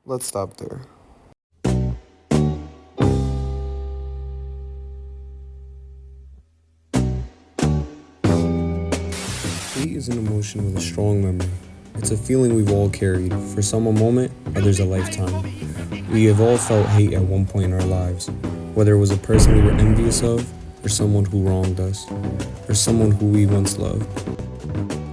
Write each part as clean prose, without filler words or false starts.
Let's stop there. Hate is an emotion with a strong memory. It's a feeling we've all carried, for some a moment, others a lifetime. We have all felt hate at one point in our lives, whether it was a person we were envious of, or someone who wronged us, or someone who we once loved.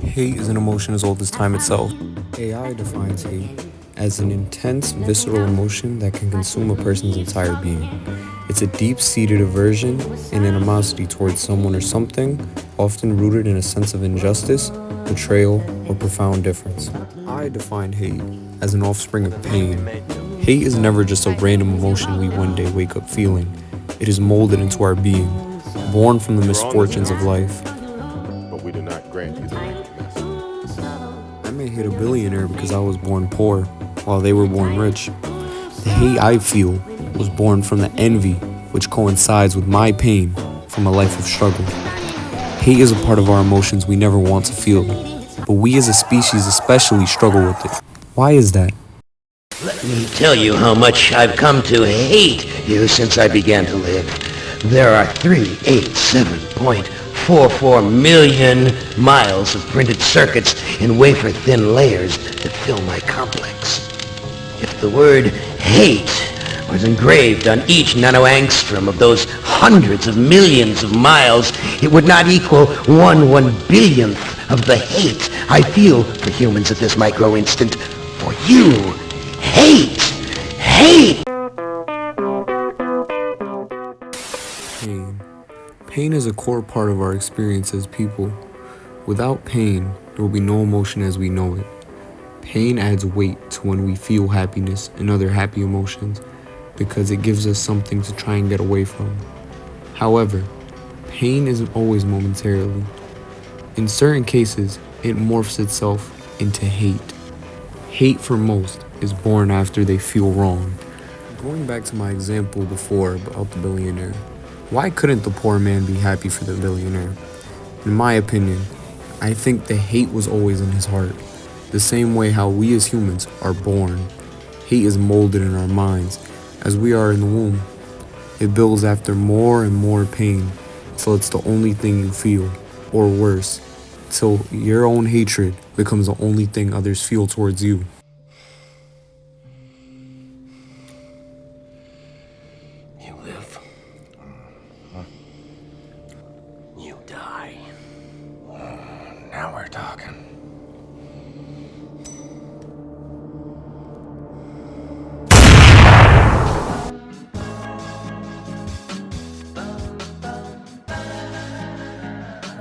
Hate is an emotion as old as time itself. AI defines hate as an intense, visceral emotion that can consume a person's entire being. It's a deep-seated aversion and animosity towards someone or something, often rooted in a sense of injustice, betrayal, or profound difference. I define hate as an offspring of pain. Hate is never just a random emotion we one day wake up feeling. It is molded into our being, born from the misfortunes of life. But we do not grant you the right to mess. I may hate a billionaire because I was born poor, while they were born rich. The hate I feel was born from the envy, which coincides with my pain from a life of struggle. Hate is a part of our emotions we never want to feel, but we as a species especially struggle with it. Why is that? Let me tell you how much I've come to hate you since I began to live. There are 387.44 million miles of printed circuits in wafer-thin layers that fill my complex. If the word hate was engraved on each nanoangstrom of those hundreds of millions of miles, it would not equal 1/1 billionth of the hate I feel for humans at this micro-instant. For you, hate! Hate! Pain. Pain is a core part of our experience as people. Without pain, there will be no emotion as we know it. Pain adds weight to when we feel happiness and other happy emotions because it gives us something to try and get away from. However, pain isn't always momentarily. In certain cases, it morphs itself into hate. Hate for most is born after they feel wrong. Going back to my example before about the billionaire, why couldn't the poor man be happy for the billionaire? In my opinion, I think the hate was always in his heart. The same way how we as humans are born. Hate is molded in our minds as we are in the womb. It builds after more and more pain till it's the only thing you feel, or worse, till your own hatred becomes the only thing others feel towards you. You live. You die. Now we're talking.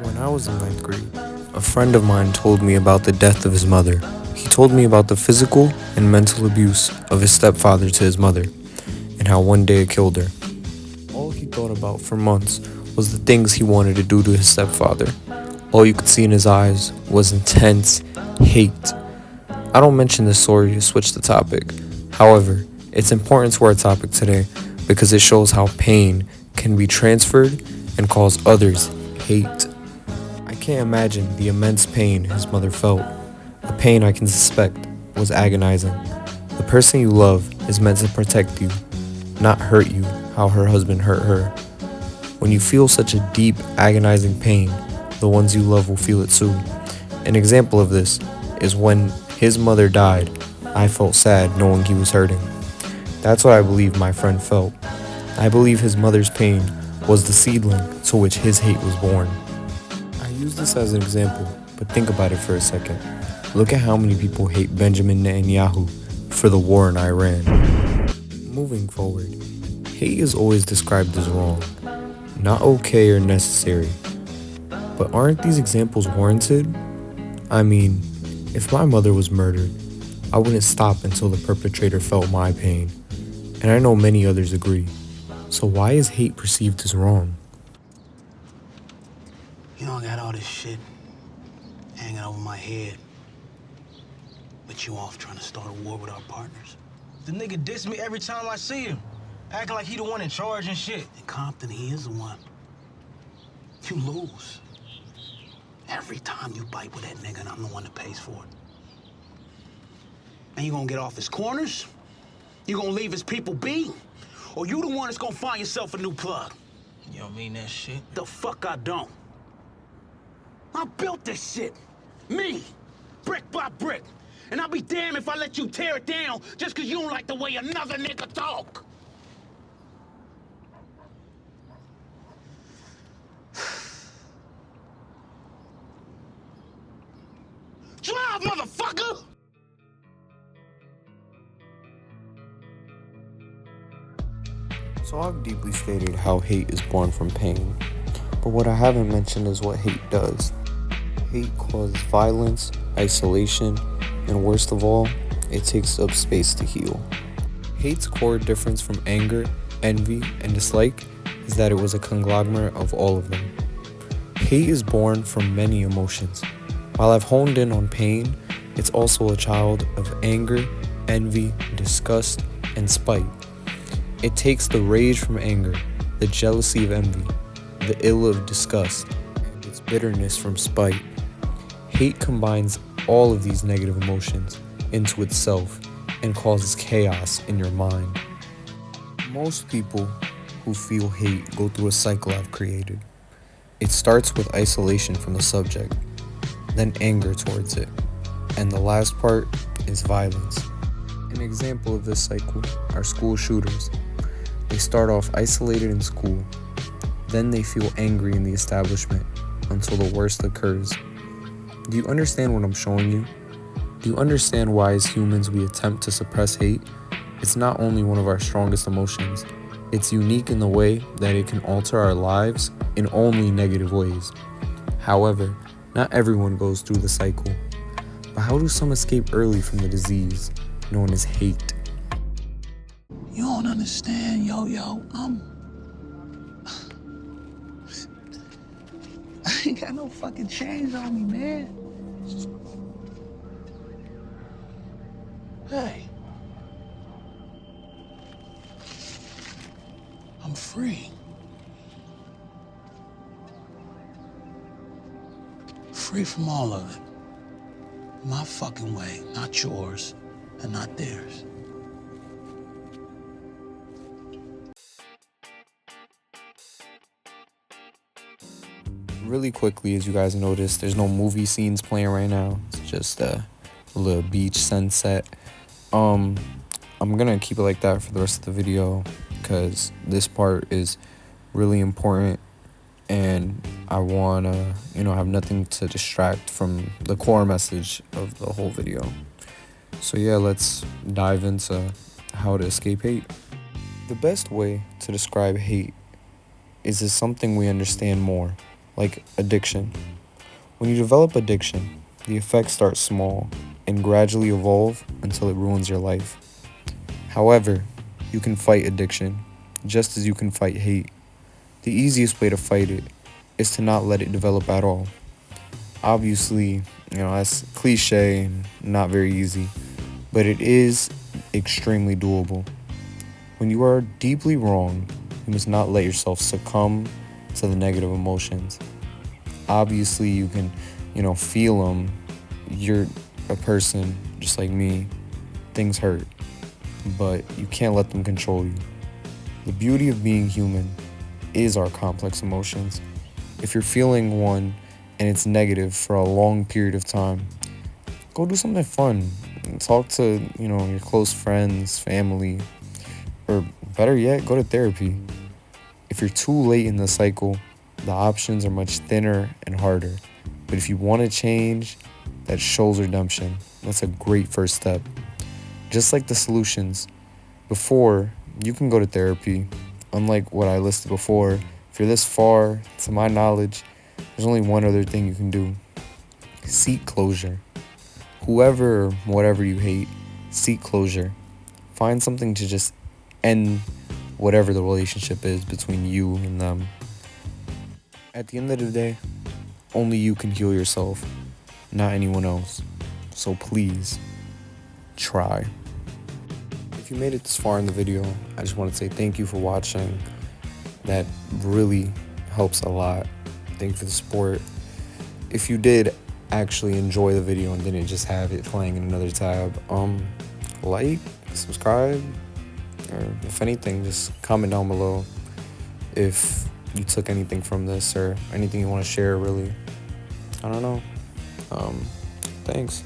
When I was in 9th grade, a friend of mine told me about the death of his mother. He told me about the physical and mental abuse of his stepfather to his mother, and how one day it killed her. All he thought about for months was the things he wanted to do to his stepfather. All you could see in his eyes was intense hate. I don't mention this story to switch the topic. However, it's important to our topic today because it shows how pain can be transferred and cause others hate. I can't imagine the immense pain his mother felt. A pain I can suspect was agonizing. The person you love is meant to protect you, not hurt you how her husband hurt her. When you feel such a deep, agonizing pain, the ones you love will feel it too. An example of this is when his mother died, I felt sad knowing he was hurting. That's what I believe my friend felt. I believe his mother's pain was the seedling to which his hate was born. I use this as an example, but think about it for a second. Look at how many people hate Benjamin Netanyahu for the war in Iran. Moving forward, hate is always described as wrong, not okay or necessary. But aren't these examples warranted? I mean, if my mother was murdered, I wouldn't stop until the perpetrator felt my pain. And I know many others agree. So why is hate perceived as wrong? You know, I got all this shit hanging over my head. But you off trying to start a war with our partners. The nigga diss me every time I see him. Acting like he the one in charge and shit. In Compton, he is the one. You lose. Every time you bite with that nigga, and I'm the one that pays for it. And you gonna get off his corners, You gonna leave his people be? Or you the one that's gonna find yourself a new plug? You don't mean that shit? The fuck I don't. I built this shit. Me. Brick by brick. And I'll be damned if I let you tear it down just cause you don't like the way another nigga talk. Drive, motherfucker! So I've deeply stated how hate is born from pain, but what I haven't mentioned is what hate does. Hate causes violence, isolation, and worst of all, it takes up space to heal. Hate's core difference from anger, envy, and dislike is that it was a conglomerate of all of them. Hate is born from many emotions. While I've honed in on pain, it's also a child of anger, envy, disgust, and spite. It takes the rage from anger, the jealousy of envy, the ill of disgust, and its bitterness from spite. Hate combines all of these negative emotions into itself and causes chaos in your mind. Most people who feel hate go through a cycle I've created. It starts with isolation from the subject, then anger towards it, and the last part is violence. An example of this cycle are school shooters. They start off isolated in school, then they feel angry in the establishment until the worst occurs. Do you understand what I'm showing you? Do you understand why as humans we attempt to suppress hate? It's not only one of our strongest emotions, it's unique in the way that it can alter our lives in only negative ways. However, not everyone goes through the cycle. But how do some escape early from the disease known as hate? You don't understand, yo. I ain't got no fucking chains on me, man. Hey. I'm free. Free from all of it. My fucking way, not yours, and not theirs. Really quickly, as you guys noticed, there's no movie scenes playing right now. It's just a little beach sunset. I'm gonna keep it like that for the rest of the video because this part is really important and I wanna, have nothing to distract from the core message of the whole video. So yeah, let's dive into how to escape hate. The best way to describe hate is as something we understand more, like addiction. When you develop addiction, the effects start small and gradually evolve until it ruins your life. However, you can fight addiction just as you can fight hate. The easiest way to fight it is to not let it develop at all. Obviously, that's cliche and not very easy, but it is extremely doable. When you are deeply wronged, you must not let yourself succumb to the negative emotions. Obviously, you can, feel them. You're a person just like me. Things hurt, but you can't let them control you. The beauty of being human is our complex emotions. If you're feeling one and it's negative for a long period of time, go do something fun. Talk to, your close friends, family, or better yet, go to therapy. If you're too late in the cycle, the options are much thinner and harder. But if you want to change, that shows redemption. That's a great first step. Just like the solutions, before, you can go to therapy. Unlike what I listed before, if you're this far, to my knowledge, there's only one other thing you can do. Seek closure. Whoever or whatever you hate, seek closure. Find something to just end whatever the relationship is between you and them. At the end of the day, only you can heal yourself, not anyone else. So please, try. If you made it this far in the video, I just want to say thank you for watching. That really helps a lot. Thank you for the support. If you did actually enjoy the video and didn't just have it playing in another tab, like, subscribe, Or if anything, just comment down below if you took anything from this or anything you want to share, really. I don't know. Thanks.